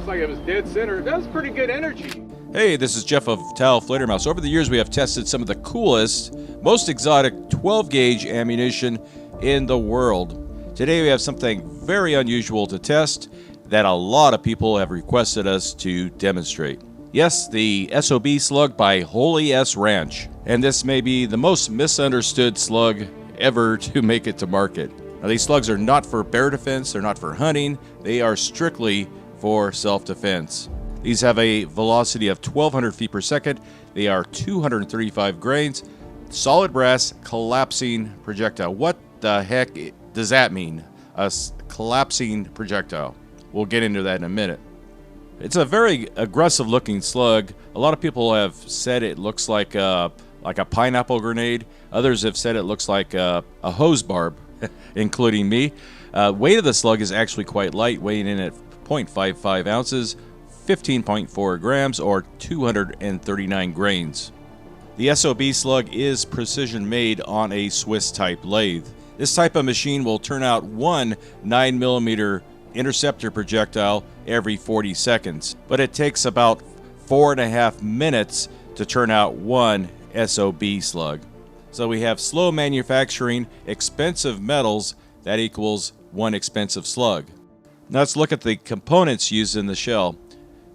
looks like it was dead center. That was pretty good energy. Hey, this is Jeff of TAOFLEDERMAUS. Over the years, we have tested some of the coolest, most exotic 12-gauge ammunition in the world. Today, we have something very unusual to test that a lot of people have requested us to demonstrate. Yes, the S.O.B. Slug by Holy S Ranch. And this may be the most misunderstood slug ever to make it to market. Now, these slugs are not for bear defense, they're not for hunting, they are strictly for self-defense. These have a velocity of 1,200 feet per second. They are 235 grains, solid brass, collapsing projectile. What the heck does that mean? A collapsing projectile. We'll get into that in a minute. It's a very aggressive looking slug. A lot of people have said it looks like a pineapple grenade. Others have said it looks like a hose barb, including me. Weight of the slug is actually quite light, weighing in at 0.55 ounces, 15.4 grams, or 239 grains. The S.O.B. Slug is precision made on a Swiss type lathe. This type of machine will turn out one 9mm interceptor projectile every 40 seconds, but it takes about 4.5 minutes to turn out one S.O.B. slug. So we have slow manufacturing, expensive metals, that equals one expensive slug. Now let's look at the components used in the shell.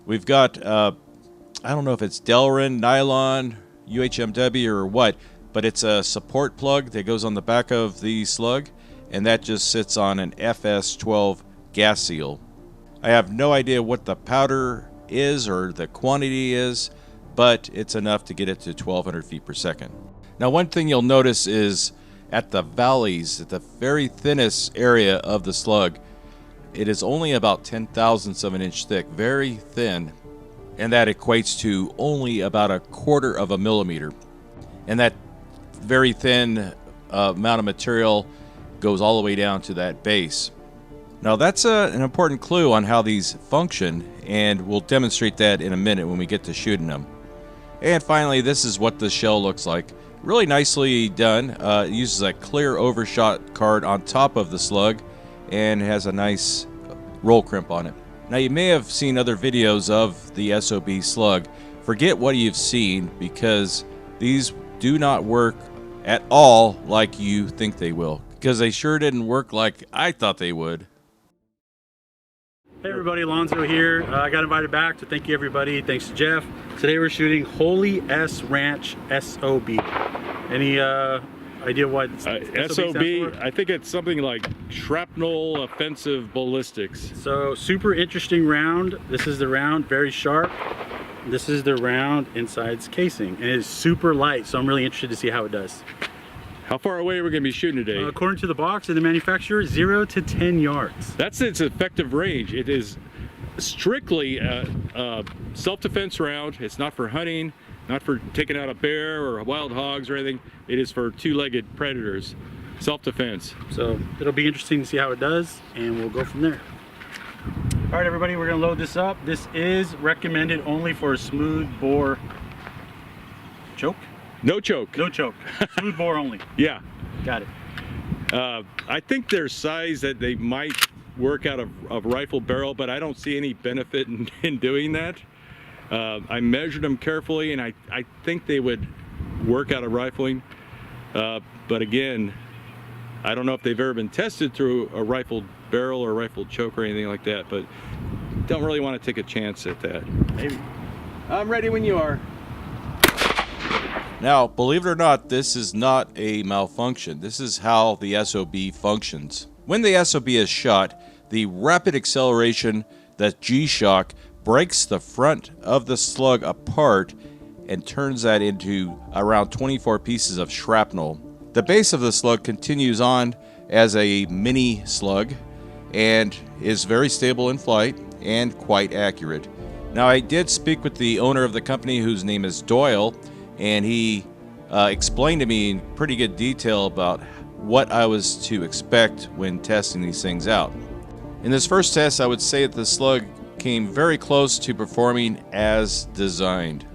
We've got, I don't know if it's Delrin, nylon, UHMW, or what, but it's a support plug that goes on the back of the slug, and that just sits on an FS12 gas seal. I have no idea what the powder is or the quantity is, but it's enough to get it to 1,200 feet per second. Now, one thing you'll notice is at the valleys, at the very thinnest area of the slug, it is only about 0.010 of an inch thick, very thin, and that equates to only about 1/4 of a millimeter. And that very thin amount of material goes all the way down to that base. Now that's an important clue on how these function, and we'll demonstrate that in a minute when we get to shooting them. And finally, this is what the shell looks like. Really nicely done. It uses a clear overshot card on top of the slug and has a nice roll crimp on it. Now, you may have seen other videos of the S.O.B. Slug. Forget what you've seen, because these do not work at all like you think they will, because they sure didn't work like I thought they would. Hey everybody, Lonzo here. I got invited back, so thank you everybody. Thanks to Jeff. Today we're shooting Holy S Ranch S.O.B. Any idea what S.O.B? I think it's something like shrapnel offensive ballistics. So super interesting round. This is the round, very sharp. This is the round inside its casing, and it is super light, so I'm really interested to see how it does. How far away are we going to be shooting today? According to the box and the manufacturer, 0 to 10 yards. That's its effective range. It is strictly a self-defense round. It's not for hunting, not for taking out a bear or wild hogs or anything. It is for two-legged predators, self-defense. So it'll be interesting to see how it does, and we'll go from there. All right, everybody, we're going to load this up. This is recommended only for a smooth bore choke. No choke. No choke. Smooth bore only. Yeah. Got it. I think there's size that they might work out of rifle barrel, but I don't see any benefit in doing that. I measured them carefully, and I think they would work out of rifling. But again, I don't know if they've ever been tested through a rifled barrel or rifled choke or anything like that, but don't really want to take a chance at that. Maybe. I'm ready when you are. Now, believe it or not, this is not a malfunction. This is how the S.O.B. functions. When the S.O.B. is shot, the rapid acceleration, the G-shock, breaks the front of the slug apart and turns that into around 24 pieces of shrapnel. The base of the slug continues on as a mini slug and is very stable in flight and quite accurate. Now, I did speak with the owner of the company, whose name is Doyle, and he explained to me in pretty good detail about what I was to expect when testing these things out. In this first test, I would say that the slug came very close to performing as designed.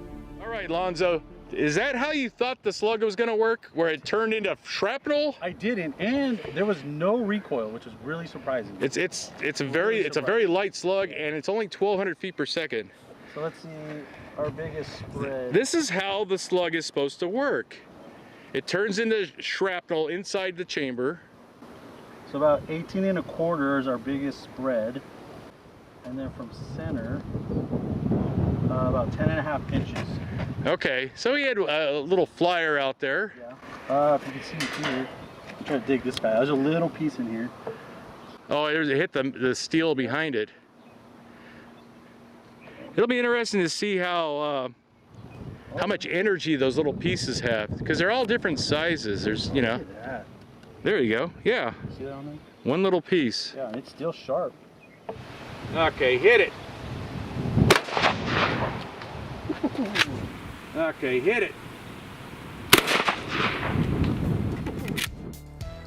All right, Lonzo, Is that how you thought the slug was going to work, where it turned into shrapnel? I didn't, and there was no recoil, which was really surprising. It's a very light slug, and it's only 1,200 feet per second. So let's see our biggest spread. This is how the slug is supposed to work. It turns into shrapnel inside the chamber. So about 18 1/4 is our biggest spread, and then from center, about 10 1/2 inches. Okay, so he had a little flyer out there. Yeah. If you can see here, I'm trying to dig this guy. There's a little piece in here. Oh, it hit the steel behind it. It'll be interesting to see how much energy those little pieces have, because they're all different sizes. There's, you know, Look at that. there you go. Yeah, See that on there? one little piece. Yeah, it's still sharp. Okay, hit it. Okay, hit it.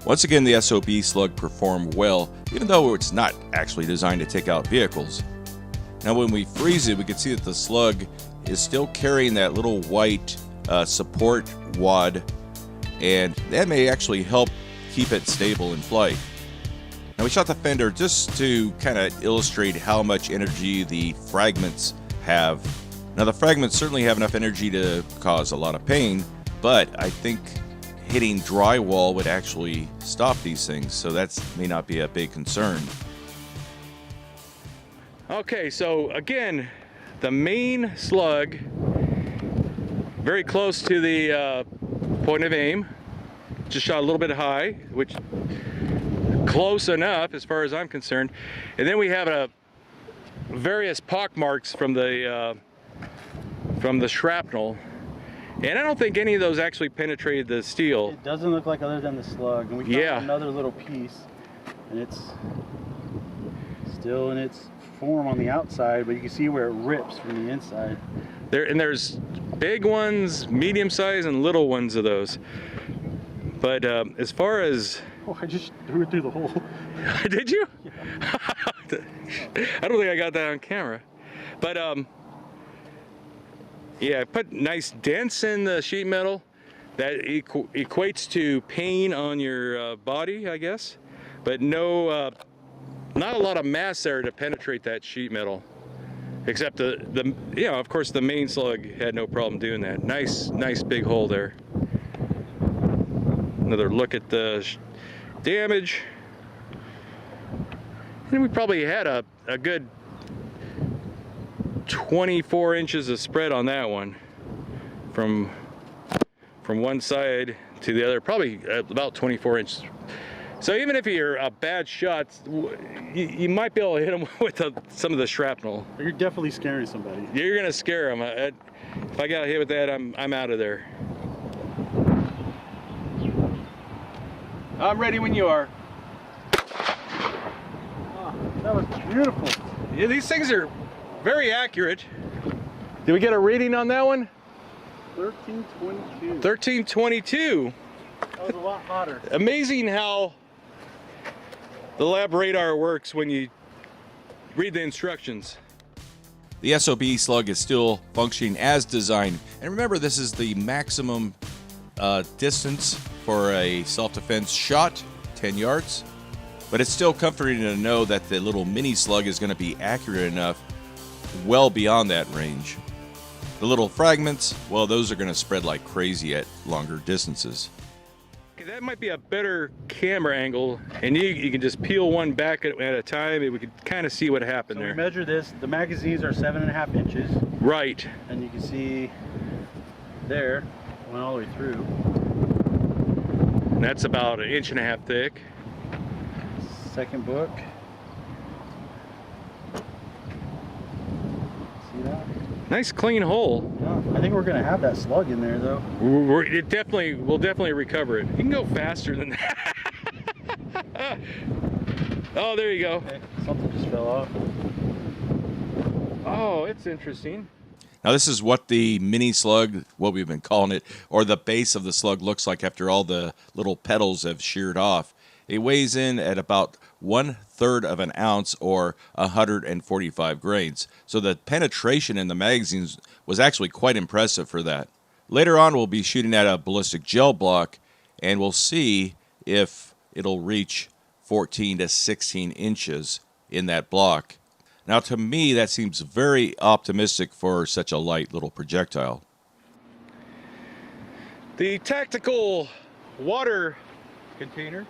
Once again, the SOB Slug performed well, even though it's not actually designed to take out vehicles. Now when we freeze it, we can see that the slug is still carrying that little white support wad, and that may actually help keep it stable in flight. Now we shot the fender just to kind of illustrate how much energy the fragments have. Now the fragments certainly have enough energy to cause a lot of pain, but I think hitting drywall would actually stop these things, so that may not be a big concern. Okay, so again, the main slug, very close to the point of aim. Just shot a little bit high, which close enough as far as I'm concerned. And then we have various pock marks from the shrapnel. And I don't think any of those actually penetrated the steel. It doesn't look like other than the slug. And we found another little piece, and it's still in its form on the outside, but you can see where it rips from the inside. There's big ones, medium size, and little ones of those. But as far as... Oh, I just threw it through the hole. Did you? Yeah. I don't think I got that on camera. But yeah, I put nice dents in the sheet metal. That equates to pain on your body, I guess. But no, not a lot of mass there to penetrate that sheet metal. Except the you know, of course, the main slug had no problem doing that. Nice big hole there. Another look at the damage. And we probably had a good 24 inches of spread on that one, from one side to the other, probably about 24 inches. So even if you're a bad shot, you might be able to hit them with some of the shrapnel. You're definitely scaring somebody. You're gonna scare them. If I got hit with that, I'm out of there. I'm ready when you are. Oh, that was beautiful. Yeah, these things are very accurate. Did we get a reading on that one? 1322. 1322. That was a lot hotter. Amazing how the lab radar works when you read the instructions. The SOB Slug is still functioning as designed. And remember, this is the maximum distance for a self-defense shot, 10 yards. But it's still comforting to know that the little mini slug is going to be accurate enough well beyond that range. The little fragments, well, those are going to spread like crazy at longer distances. That might be a better camera angle, and you can just peel one back at a time, and we could kind of see what happened So there. we measure this. The magazines are 7.5 inches. Right. And you can see there, went all the way through. And that's about 1.5 inches thick. Second book. See that? Nice clean hole. Yeah, I think we're gonna have that slug in there though. We'll definitely recover it. You can go faster than that. Oh, there you go. Okay, something just fell off. Oh, it's interesting. Now this is what the mini slug, what we've been calling it, or the base of the slug looks like after all the little petals have sheared off. It weighs in at about 1/3 of an ounce, or 145 grains. So the penetration in the magazines was actually quite impressive for that. Later on, we'll be shooting at a ballistic gel block, and we'll see if it'll reach 14 to 16 inches in that block. Now, to me, that seems very optimistic for such a light little projectile. The tactical water container.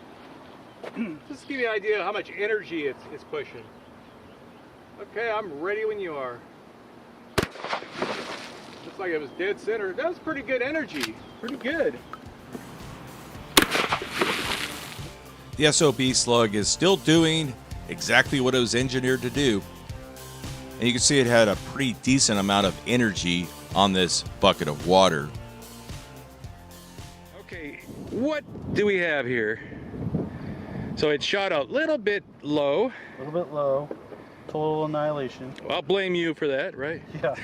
Just to give you an idea of how much energy it's pushing. Okay, I'm ready when you are. Looks like it was dead center. That was pretty good energy. Pretty good. The S.O.B. Slug is still doing exactly what it was engineered to do. And you can see it had a pretty decent amount of energy on this bucket of water. Okay, what do we have here? So it shot a little bit low. A little bit low. Total annihilation. I'll blame you for that, right? Yeah.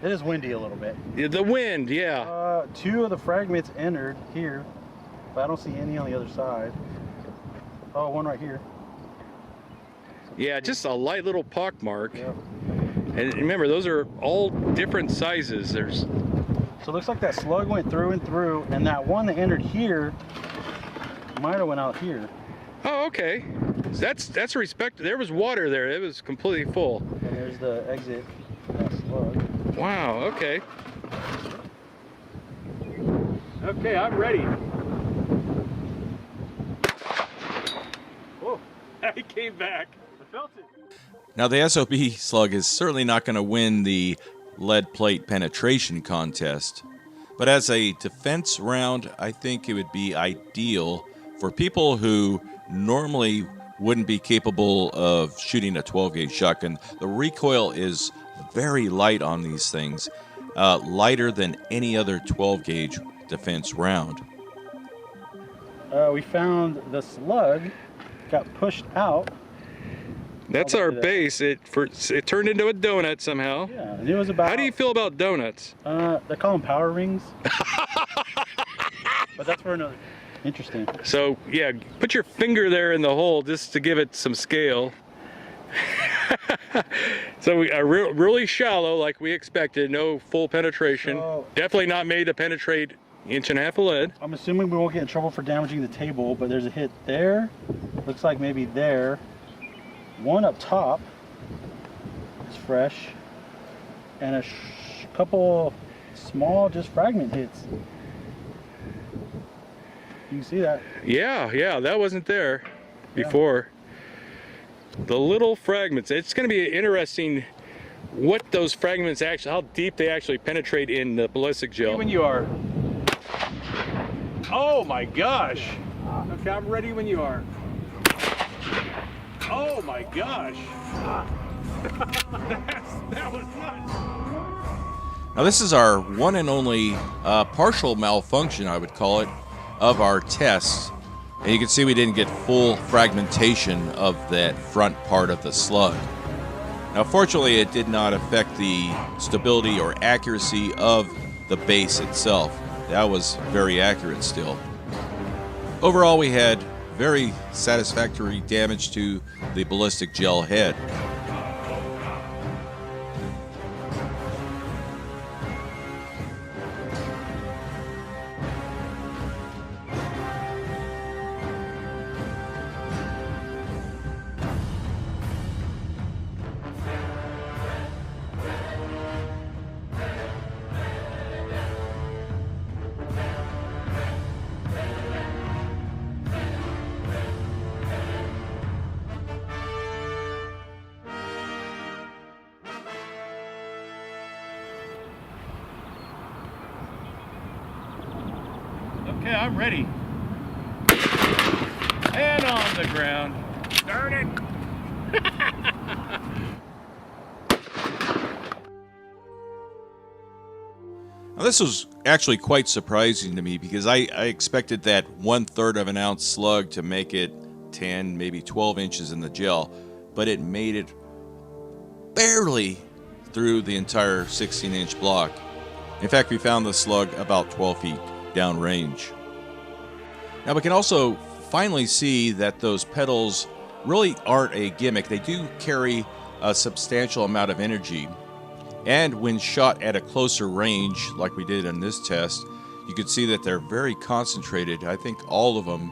It is windy a little bit. The wind, yeah. 2 of the fragments entered here, but I don't see any on the other side. Oh, one right here. Yeah, just a light little pock mark. Yep. And remember, those are all different sizes. There's. So it looks like that slug went through and through, and that one that entered here might have went out here. Oh, okay. That's respect. There was water there. It was completely full. And there's the exit for that slug. Wow. Okay. Okay, I'm ready. Oh, he came back. I felt it. Now, the S.O.B. Slug is certainly not going to win the lead plate penetration contest, but as a defense round, I think it would be ideal for people who normally wouldn't be capable of shooting a 12-gauge shotgun. The recoil is very light on these things, lighter than any other 12-gauge defense round. We found the slug got pushed out. That's our base. It turned into a donut somehow. Yeah, and it was about. How do you feel about donuts? They call them power rings. But that's for another. Interesting. So yeah, put your finger there in the hole just to give it some scale. So we are really shallow, like we expected. No full penetration. So, definitely not made to penetrate 1.5 inches of lead. I'm assuming we won't get in trouble for damaging the table, but there's a hit there. Looks like maybe there. One up top is fresh, and a couple small just fragment hits. You can see that. Yeah, that wasn't there before. The little fragments. It's going to be interesting what those fragments actually, how deep they actually penetrate in the ballistic gel. When you are. Oh my gosh. Okay, I'm ready when you are. Oh my gosh. that was nuts. Now, this is our one and only partial malfunction, I would call it, of our test. And you can see we didn't get full fragmentation of that front part of the slug. Now, fortunately, it did not affect the stability or accuracy of the base itself. That was very accurate still. Overall, we had very satisfactory damage to the ballistic gel head. Okay, I'm ready. And on the ground. Darn it. Now, this was actually quite surprising to me because I expected that 1/3 of an ounce slug to make it 10, maybe 12 inches in the gel, but it made it barely through the entire 16-inch block. In fact, we found the slug about 12 feet downrange. Now, we can also finally see that those pedals really aren't a gimmick. They do carry a substantial amount of energy. And when shot at a closer range, like we did in this test, you could see that they're very concentrated. I think all of them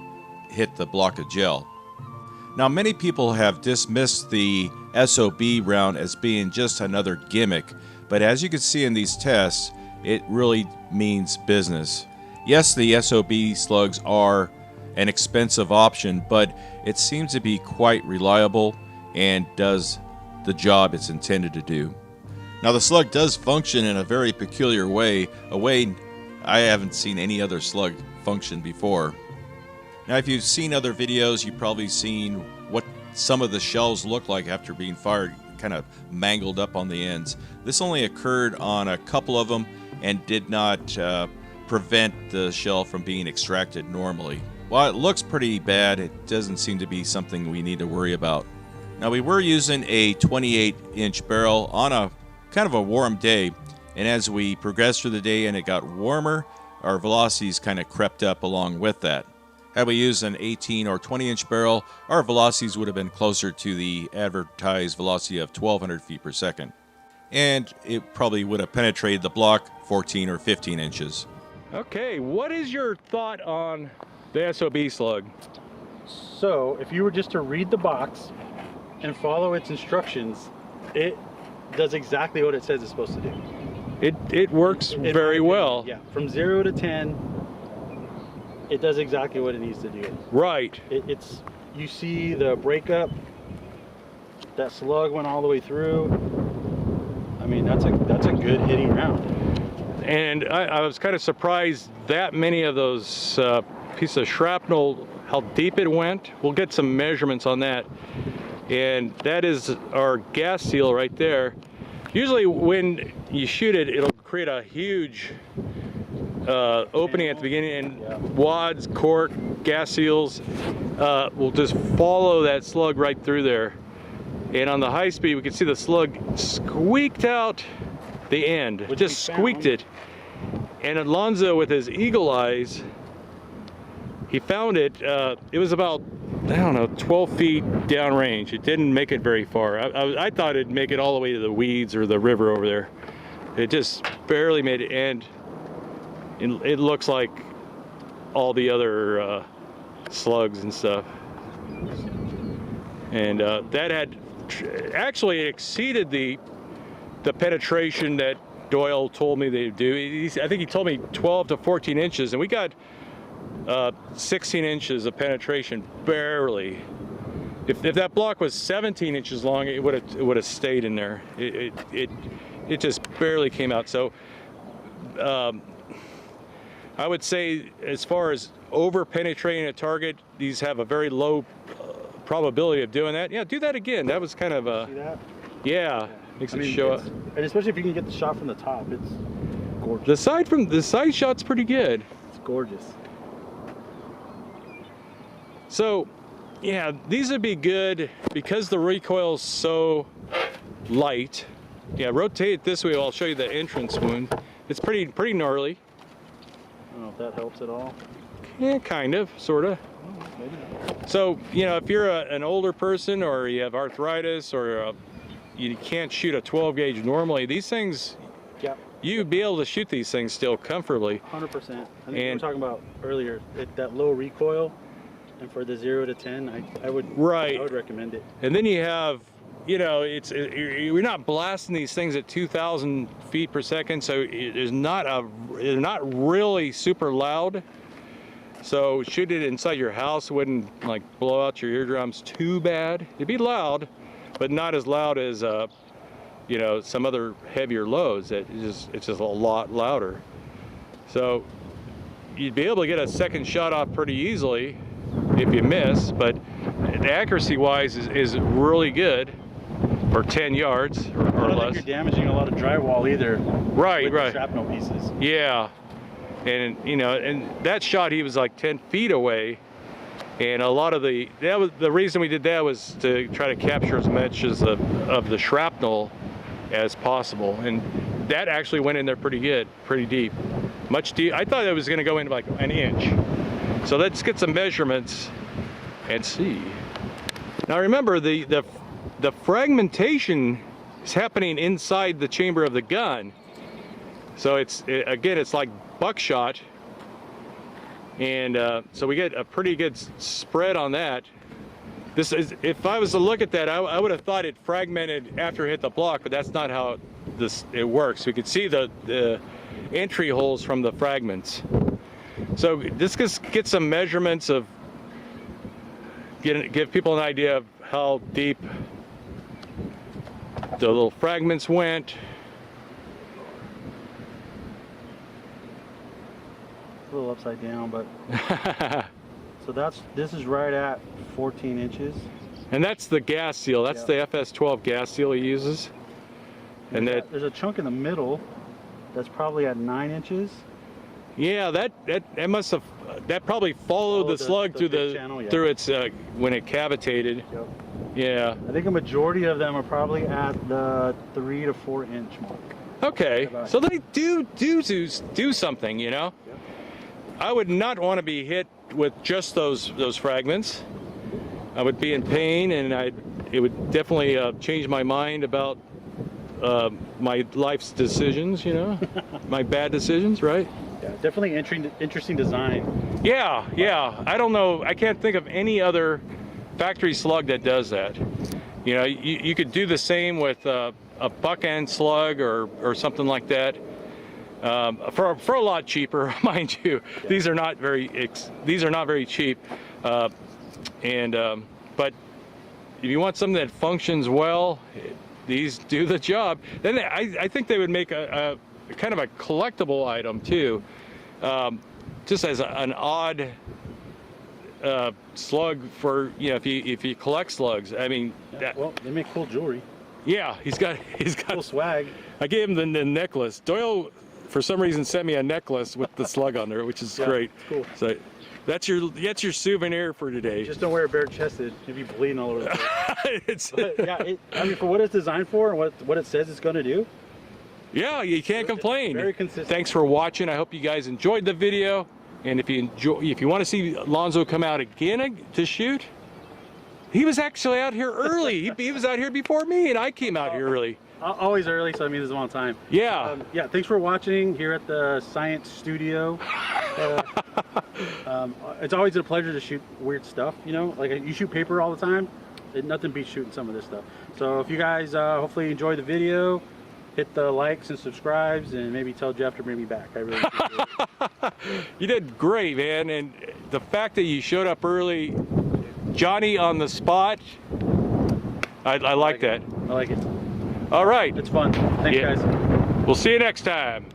hit the block of gel. Now, many people have dismissed the SOB round as being just another gimmick, but as you can see in these tests, it really means business. Yes, the SOB slugs are an expensive option, but it seems to be quite reliable and does the job it's intended to do. Now, the slug does function in a very peculiar way, a way I haven't seen any other slug function before. Now, if you've seen other videos, you've probably seen what some of the shells look like after being fired, kind of mangled up on the ends. This only occurred on a couple of them and did not prevent the shell from being extracted normally. While it looks pretty bad, it doesn't seem to be something we need to worry about. Now, we were using a 28-inch barrel on a kind of a warm day, and as we progressed through the day and it got warmer, our velocities kind of crept up along with that. Had we used an 18 or 20-inch barrel, our velocities would have been closer to the advertised velocity of 1,200 feet per second. And it probably would have penetrated the block 14 or 15 inches. Okay, what is your thought on the SOB slug? So if you were just to read the box and follow its instructions, it does exactly what it says it's supposed to do. It works very well. Yeah, from 0 to 10, it does exactly what it needs to do. Right. It's you see the breakup. That slug went all the way through. I mean, that's a good hitting round. And I was kind of surprised that many of those pieces of shrapnel, how deep it went. We'll get some measurements on that. And that is our gas seal right there. Usually when you shoot it, it'll create a huge opening at the beginning, and wads, cork, gas seals will just follow that slug right through there. And on the high speed, we can see the slug squeaked out the end, just squeaked it. And Lonzo, with his eagle eyes, he found it. It was about, I don't know, 12 feet downrange. It didn't make it very far. I thought it'd make it all the way to the weeds or the river over there. It just barely made it, and it looks like all the other slugs and stuff. And that had actually exceeded the penetration that Doyle told me they'd do. I think he told me 12 to 14 inches, and we got 16 inches of penetration, barely. If that block was 17 inches long, it would have stayed in there. It just barely came out. So I would say, as far as over penetrating a target, these have a very low probability of doing that. Yeah, do that again. That was kind of a, See that? yeah, makes it show up. And especially if you can get the shot from the top, it's gorgeous. The side shot's pretty good. It's gorgeous. So, yeah, these would be good because the recoil's so light. Yeah, rotate it this way. I'll show you the entrance wound. It's pretty gnarly. I don't know if that helps at all. Yeah, kind of, sort of. Maybe not. So, you know, if you're an older person or you have arthritis or you can't shoot a 12 gauge normally, these things, Yep. you'd be able to shoot these things still comfortably. 100%. I think we were talking about earlier, that low recoil, and for the 0 to 10, I would recommend it. And then you have, you know, you're not blasting these things at 2,000 feet per second, so they're not really super loud. So shoot it inside your house wouldn't like blow out your eardrums too bad. It'd be loud, but not as loud as you know, some other heavier loads. It's just a lot louder. So you'd be able to get a second shot off pretty easily if you miss, but the accuracy wise is really good for 10 yards or less. I don't think you're damaging a lot of drywall either. Right, with the shrapnel pieces. Yeah, and you know, and that shot he was like 10 feet away, and a lot of the reason we did that was to try to capture as much as of the shrapnel as possible, and that actually went in there pretty good, pretty deep, much deep. I thought it was going to go in like an inch. So let's get some measurements and see. Now remember, the fragmentation is happening inside the chamber of the gun. So again, it's like buckshot. And so we get a pretty good spread on that. This is, if I was to look at that, I would have thought it fragmented after it hit the block, but that's not how it works. We could see the entry holes from the fragments. So this just get some measurements of, give people an idea of how deep the little fragments went. A little upside down, but so this is right at 14 inches. And that's the gas seal. That's the FS12 gas seal he uses. And there's a chunk in the middle that's probably at 9 inches. Yeah, that must have, that probably followed the slug through channel, through its when it cavitated. Yep. Yeah. I think a majority of them are probably at the 3 to 4 inch mark. Okay, so they do something, you know. Yep. I would not want to be hit with just those fragments. I would be in pain, and it would definitely change my mind about my life's decisions, you know, my bad decisions, right? Yeah, definitely interesting design. Yeah. I don't know. I can't think of any other factory slug that does that. You know, you could do the same with a buck end slug or something like that. For a lot cheaper, mind you. Yeah. These are not very cheap. But if you want something that functions well, these do the job. Then I think they would make a kind of a collectible item too, just as an odd slug for, you know, if you collect slugs. I mean, well, they make cool jewelry. Yeah, he's got cool swag. I gave him the necklace. Doyle, for some reason, sent me a necklace with the slug on there, which is great. Cool. So that's your souvenir for today. Just don't wear it bare-chested. You'll be bleeding all over the place. But, yeah, I mean, for what it's designed for and what it says it's going to do. Yeah, you can't complain. Very consistent. Thanks for watching. I hope you guys enjoyed the video. And if you want to see Lonzo come out again to shoot, he was actually out here early. he was out here before me, and I came out here early. Always early, so I mean, this is a long time. Yeah. Yeah. Thanks for watching here at the Science Studio. It's always a pleasure to shoot weird stuff. You know, like you shoot paper all the time. Nothing beats shooting some of this stuff. So if you guys hopefully enjoyed the video, hit the likes and subscribes, and maybe tell Jeff to bring me back. I really appreciate it. You did great, man. And the fact that you showed up early, Johnny on the spot, I like that. I like it. All right. It's fun. Thanks, guys. We'll see you next time.